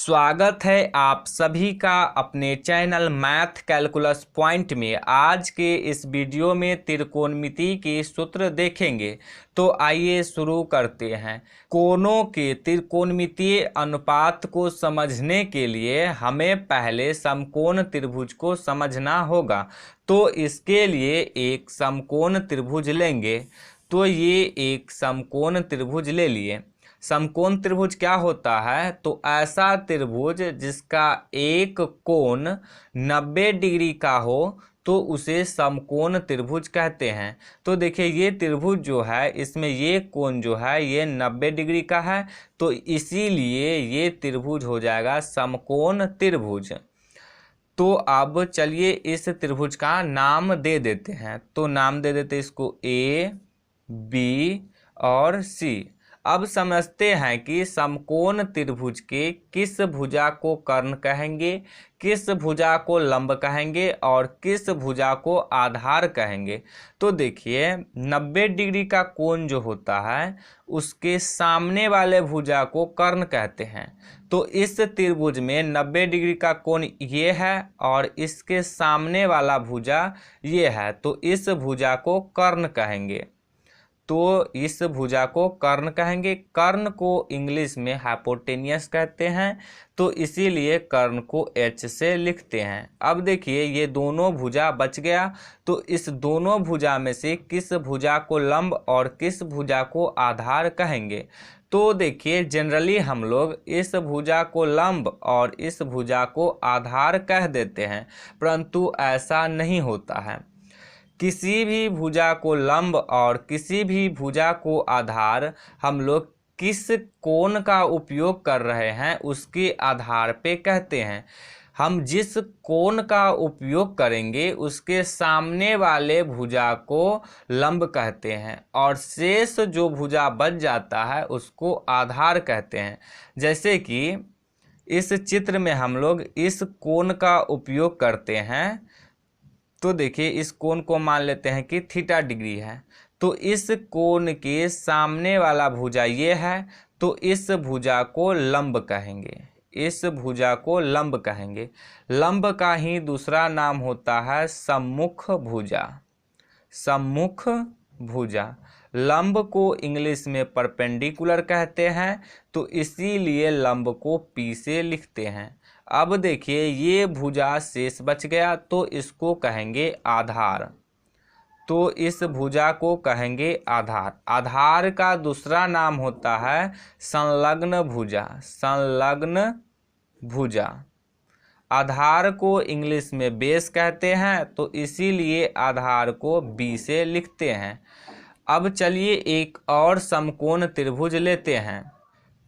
स्वागत है आप सभी का अपने चैनल मैथ कैलकुलस पॉइंट में। आज के इस वीडियो में त्रिकोणमिति के सूत्र देखेंगे। तो आइए शुरू करते हैं। कोणों के त्रिकोणमितीय अनुपात को समझने के लिए हमें पहले समकोण त्रिभुज को समझना होगा। तो इसके लिए एक समकोण त्रिभुज लेंगे। तो ये एक समकोण त्रिभुज ले लिए। समकोण त्रिभुज क्या होता है? तो ऐसा त्रिभुज जिसका एक कोण 90 डिग्री का हो तो उसे समकोण त्रिभुज कहते हैं। तो देखिए ये त्रिभुज जो है इसमें ये कोण जो है ये 90 डिग्री का है, तो इसीलिए ये त्रिभुज हो जाएगा समकोण त्रिभुज। तो अब चलिए इस त्रिभुज का नाम दे देते हैं। तो नाम दे देते इसको ए, बी और सी। अब समझते हैं कि समकोण त्रिभुज के किस भुजा को कर्ण कहेंगे, किस भुजा को लंब कहेंगे और किस भुजा को आधार कहेंगे। तो देखिए 90 डिग्री का कोण जो होता है उसके सामने वाले भुजा को कर्ण कहते हैं। तो इस त्रिभुज में 90 डिग्री का कोण ये है और इसके सामने वाला भुजा ये है, तो इस भुजा को कर्ण कहेंगे। तो इस भुजा को कर्ण कहेंगे। कर्ण को इंग्लिश में हाइपोटेनियस कहते हैं, तो इसीलिए कर्ण को H से लिखते हैं। अब देखिए ये दोनों भुजा बच गया, तो इस दोनों भुजा में से किस भुजा को लंब और किस भुजा को आधार कहेंगे। तो देखिए जनरली हम लोग इस भुजा को लंब और इस भुजा को आधार कह देते हैं, परंतु ऐसा नहीं होता है। किसी भी भुजा को लंब और किसी भी भुजा को आधार हम लोग किस कोण का उपयोग कर रहे हैं उसके आधार पे कहते हैं। हम जिस कोण का उपयोग करेंगे उसके सामने वाले भुजा को लंब कहते हैं और शेष जो भुजा बच जाता है उसको आधार कहते हैं। जैसे कि इस चित्र में हम लोग इस कोण का उपयोग करते हैं। तो देखिए इस कोण को मान लेते हैं कि थीटा डिग्री है, तो इस कोण के सामने वाला भुजा ये है, तो इस भुजा को लंब कहेंगे। इस भुजा को लंब कहेंगे। लंब का ही दूसरा नाम होता है सम्मुख भुजा। सम्मुख भुजा। लंब को इंग्लिश में परपेंडिकुलर कहते हैं, तो इसीलिए लंब को P से लिखते हैं। अब देखिए ये भुजा शेष बच गया, तो इसको कहेंगे आधार। तो इस भुजा को कहेंगे आधार। आधार का दूसरा नाम होता है संलग्न भुजा। संलग्न भुजा। आधार को इंग्लिश में बेस कहते हैं, तो इसीलिए आधार को B से लिखते हैं। अब चलिए एक और समकोण त्रिभुज लेते हैं।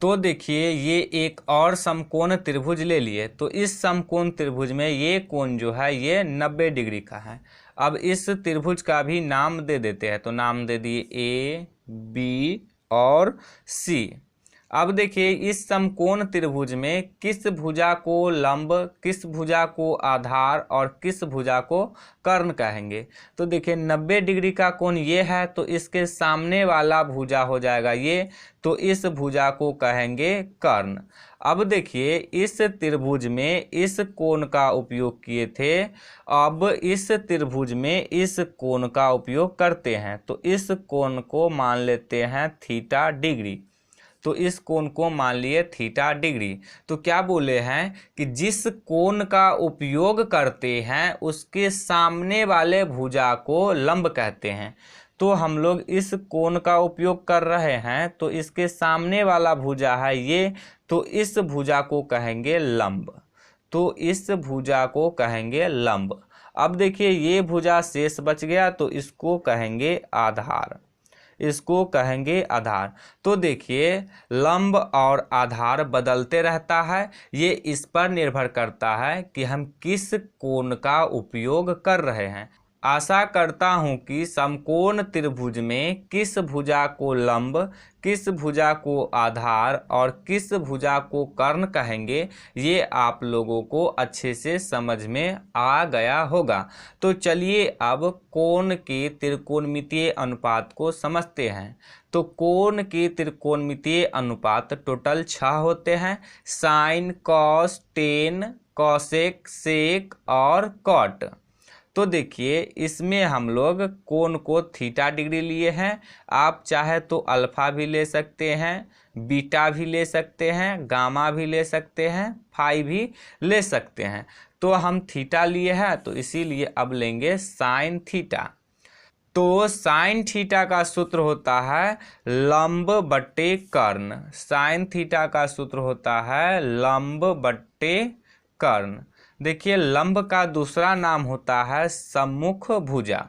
तो देखिए ये एक और समकोण त्रिभुज ले लिए। तो इस समकोण त्रिभुज में ये कोण जो है ये 90 डिग्री का है। अब इस त्रिभुज का भी नाम दे देते हैं। तो नाम दे दिए ए, बी और सी। अब देखिए इस समकोण त्रिभुज में किस भुजा को लंब, किस भुजा को आधार और किस भुजा को कर्ण कहेंगे। तो देखिए 90 डिग्री का कोण ये है, तो इसके सामने वाला भुजा हो जाएगा ये, तो इस भुजा को कहेंगे कर्ण। अब देखिए इस त्रिभुज में इस कोण का उपयोग किए थे, अब इस त्रिभुज में इस कोण का उपयोग करते हैं। तो इस कोण को मान लेते हैं थीटा डिग्री। तो इस कोण को मान लिए थीटा डिग्री। तो क्या बोले हैं कि जिस कोण का उपयोग करते हैं उसके सामने वाले भुजा को लंब कहते हैं। तो हम लोग इस कोण का उपयोग कर रहे हैं, तो इसके सामने वाला भुजा है ये, तो इस भुजा को कहेंगे लंब। तो इस भुजा को कहेंगे लंब। अब देखिए ये भुजा शेष बच गया, तो इसको कहेंगे आधार। इसको कहेंगे आधार। तो देखिए लंब और आधार बदलते रहता है, ये इस पर निर्भर करता है कि हम किस कोण का उपयोग कर रहे हैं। आशा करता हूं कि समकोण त्रिभुज में किस भुजा को लंब, किस भुजा को आधार और किस भुजा को कर्ण कहेंगे, ये आप लोगों को अच्छे से समझ में आ गया होगा। तो चलिए अब कोण के त्रिकोणमितीय अनुपात को समझते हैं। तो कोण के त्रिकोणमितीय अनुपात टोटल 6 होते हैं। साइन, कॉस, टेन, कॉसेक, सेक और कॉट। तो देखिए इसमें हम लोग कोण को थीटा डिग्री लिए हैं। आप चाहे तो अल्फा भी ले सकते हैं, बीटा भी ले सकते हैं, गामा भी ले सकते हैं, फाई भी ले सकते हैं। तो हम थीटा लिए हैं तो इसीलिए अब लेंगे साइन थीटा। तो साइन थीटा का सूत्र होता है लंब बट्टे कर्ण। साइन थीटा का सूत्र होता है लंब बट्टे कर्ण। देखिए लंब का दूसरा नाम होता है सम्मुख भुजा।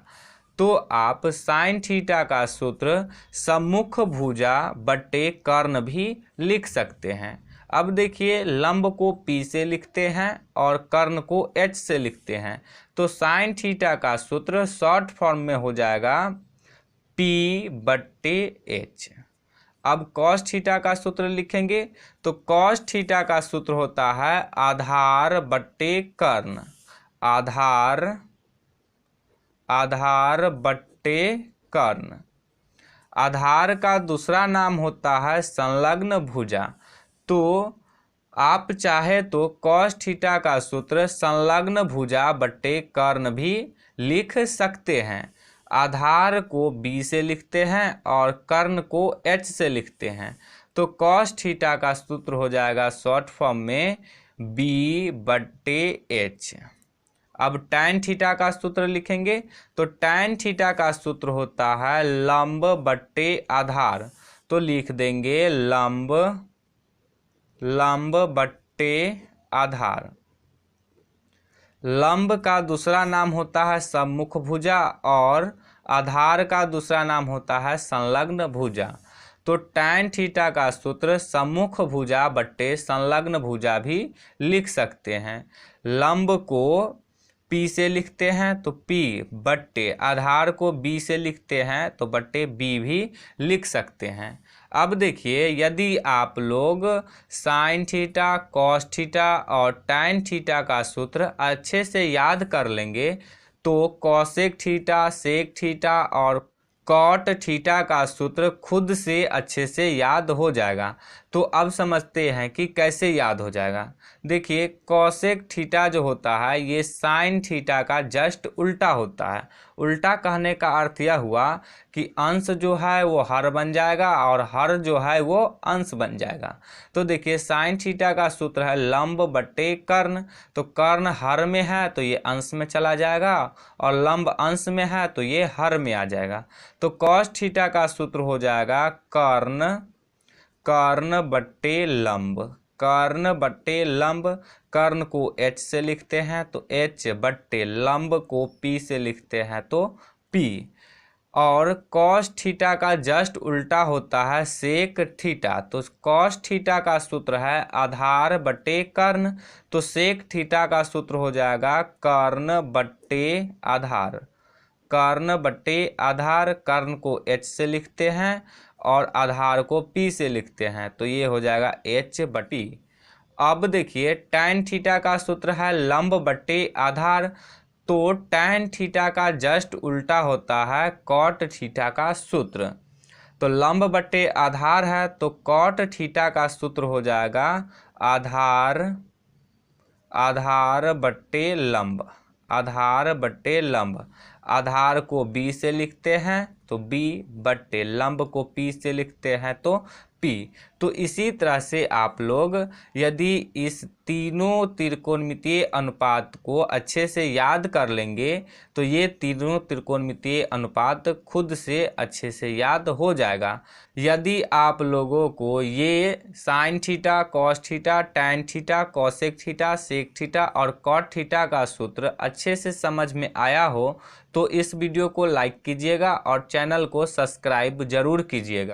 तो आप साइन थीटा का सूत्र सम्मुख भुजा बट्टे कर्ण भी लिख सकते हैं। अब देखिए लंब को P से लिखते हैं और कर्ण को H से लिखते हैं। तो साइन थीटा का सूत्र शॉर्ट फॉर्म में हो जाएगा P बट्टे H। अब कॉस थीटा का सूत्र लिखेंगे तो कॉस थीटा का सूत्र होता है आधार बट्टे कर्ण। आधार बट्टे कर्ण। आधार का दूसरा नाम होता है संलग्न भुजा। तो आप चाहे तो कॉस थीटा का सूत्र संलग्न भुजा बट्टे कर्ण भी लिख सकते हैं। आधार को B से लिखते हैं और कर्ण को H से लिखते हैं। तो कॉस थीटा का सूत्र हो जाएगा शॉर्ट फॉर्म में B बट्टे H। अब टैन थीटा का सूत्र लिखेंगे तो टैन थीटा का सूत्र होता है लंब बट्टे आधार। तो लिख देंगे लंब बट्टे आधार। लंब का दूसरा नाम होता है सम्मुख भुजा और आधार का दूसरा नाम होता है संलग्न भुजा। तो टैन थीटा का सूत्र सम्मुख भुजा बट्टे संलग्न भुजा भी लिख सकते हैं। लंब को P से लिखते हैं तो P बट्टे आधार को B से लिखते हैं तो बट्टे B भी लिख सकते हैं। अब देखिए यदि आप लोग साइन थीटा, कॉस थीटा और टैन थीटा का सूत्र अच्छे से याद कर लेंगे तो कॉसेक थीटा, सेक थीटा और कॉट थीटा का सूत्र खुद से अच्छे से याद हो जाएगा। तो अब समझते हैं कि कैसे याद हो जाएगा। देखिए कॉसेक थीटा जो होता है ये साइन थीटा का जस्ट उल्टा होता है। उल्टा कहने का अर्थ यह हुआ कि अंश जो है वो हर बन जाएगा और हर जो है वो अंश बन जाएगा। तो देखिए साइन थीटा का सूत्र है लंब बट्टे कर्ण। तो कर्ण हर में है तो ये अंश में चला जाएगा और लंब अंश में है तो ये हर में आ जाएगा। तो कॉस थीटा का सूत्र हो जाएगा कर्ण बट्टे लंब। कर्ण बट्टे लंब। कर्ण को H से लिखते हैं तो H बट्टे लंब को P से लिखते हैं तो P। और कॉस थीटा का जस्ट उल्टा होता है सेक थीटा। तो कॉस थीटा का सूत्र है आधार बट्टे कर्ण। तो सेक थीटा का सूत्र हो जाएगा कर्ण बट्टे आधार। कर्ण बट्टे आधार। कर्ण को H से लिखते हैं और आधार को P से लिखते हैं तो ये हो जाएगा H बट्टी। अब देखिए टैन थीटा का सूत्र है लंब बट्टे आधार। तो टैन थीटा का जस्ट उल्टा होता है कॉट थीटा का सूत्र। तो लंब बट्टे आधार है तो कॉट थीटा का सूत्र हो जाएगा आधार बट्टे लंब। आधार बट्टे लंब। आधार को B से लिखते हैं तो B बट्टे लंब को P से लिखते हैं तो P। तो इसी तरह से आप लोग यदि इस तीनों त्रिकोणमितीय अनुपात को अच्छे से याद कर लेंगे तो ये तीनों त्रिकोणमितीय अनुपात खुद से अच्छे से याद हो जाएगा। यदि आप लोगों को ये sine theta, cos theta, tan theta, cosec theta, sec theta और कॉट थीटा का सूत्र अच्छे से समझ में आया हो तो इस वीडियो को लाइक कीजिएगा और चैनल को सब्सक्राइब जरूर कीजिएगा।